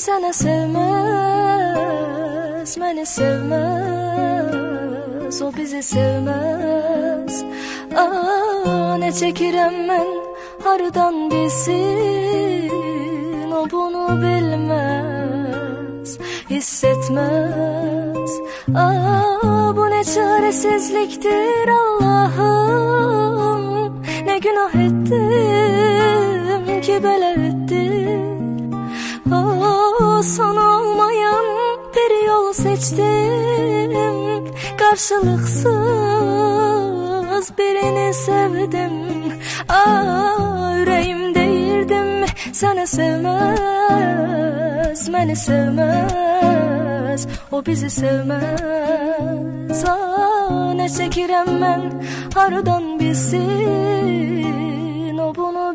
Sənə sevməz, məni sevməz, o bizi sevməz. Ne çəkirəm mən, hardan bilsin, o bunu bilməz, hiss etməz. Bu ne çaresizliktir Allah'ım, ne günah ettim ki belə ettim. Son olmayan bir yol seçtim, karşılıksız birini sevdim. Yüreğim deyirdim, səni sevməz, məni sevməz, o bizi sevməz. Ne çəkirəm mən, hardan bilsin, o bunu